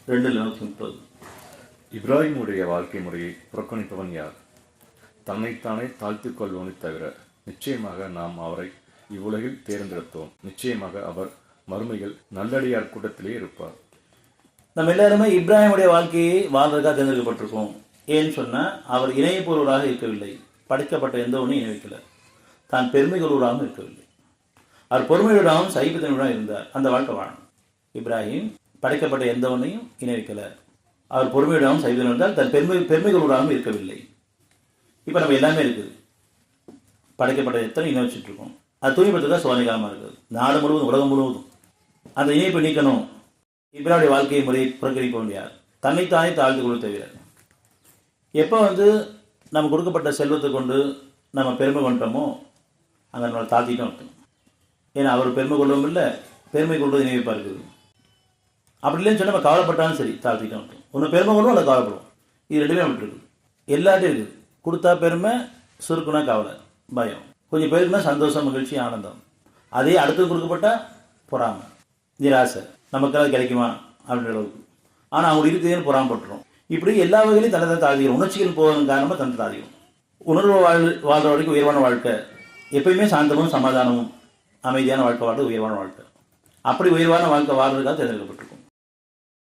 2:130. இப்ராஹிமுடைய வாழ்க்கை முறையை புறக்கணிப்பவன் யார்? தன்னைத்தானே தாழ்த்திக் கொள்வனை தவிர. நிச்சயமாக நாம் அவரை இவ்வுலகில் தேர்ந்தெடுத்தோம். நிச்சயமாக அவர் மறுமையில் நல்லடியார் கூட்டத்திலே இருப்பார். நம்ம எல்லாருமே இப்ராஹிமுடைய வாழ்க்கையை வாழ்றதுக்காக தேர்ந்தெடுக்கப்பட்டிருக்கோம். ஏன்னு சொன்னால், அவர் இணையப்பொருளாக இருக்கவில்லை. படைக்கப்பட்ட எந்த ஒன்றும் இணை வைக்கல. தான் பெருமை கொள்வராகவும் இருக்கவில்லை. அவர் பொறுமையுடனும் சைபத்தினுடன் இருந்தார். அந்த வாழ்க்கை வாழணும். இப்ராஹிம் படைக்கப்பட்ட எந்த ஒன்றையும் இணை வைக்கல. அவர் பொறுமையுடனும் சைபத்தினுடன் இருந்தால் தன் பெருமை கொள்வராகவும் இருக்கவில்லை. இப்போ நம்ம எல்லாமே இருக்குது. படைக்கப்பட்ட எத்தனை இணை வச்சுட்டு இருக்கோம். அது தூய்மைப்படுத்த சோதனை காலமாக இருக்குது. நாடு முழுவதும், உலகம் முழுவதும் அந்த இணைப்பை நீக்கணும். இப்ராஹிமுடைய வாழ்க்கை முறையை புறக்கணிப்பவன் யார்? தன்னைத்தானே தாழ்த்து கொள்ள தவிர. எப்போ நம்ம கொடுக்கப்பட்ட செல்வத்தை கொண்டு நம்ம பெருமை கொண்டோமோ அங்கே நம்மளை தாழ்த்திட்டோம் அர்த்தம். ஏன்னா அவர் பெருமை கொள்ளவும் இல்லை, பெருமை கொள்வது இணைப்பாக இருக்குது. அப்படி இல்லைன்னு சொன்னால் நம்ம கவலைப்பட்டாலும் சரி, தாழ்த்திட்டோம் அர்த்தம். ஒன்று பெருமை கொள்ளும், அல்ல கவலைப்படும். இது ரெண்டுமே நம்மகிட்ட இருக்குது. எல்லாத்தையும் இருக்குது. கொடுத்தா பெருமை, சுருக்குனா கவலை, பயம். கொஞ்சம் பேருக்குனா சந்தோஷம், மகிழ்ச்சி, ஆனந்தம். அதே அடுத்து கொடுக்கப்பட்டால் பொறாமை, நிராசை. நமக்கு அது கிடைக்குமா அப்படின்ற அளவுக்கு. ஆனால் அவங்க இருக்குதுன்னு பொறாமப்பட்டுரும். இப்படி எல்லா வகையிலையும் தன்னை தான் தாழ்த்திக்கிறோம். உணர்ச்சிகள் போவதன் காரணமாக தன்னை தாழ்த்திக்கிறோம். உணர்வு வாழ்கிற வரைக்கும் உயர்வான வாழ்க்கை. எப்பயுமே சாந்தமும் சமாதானமும் அமைதியான வாழ்க்கை வாழ்றது உயர்வான வாழ்க்கை. அப்படி உயர்வான வாழ்க்கை வாழ்றதுக்காக தேர்ந்தெடுக்கப்பட்டிருக்கும்.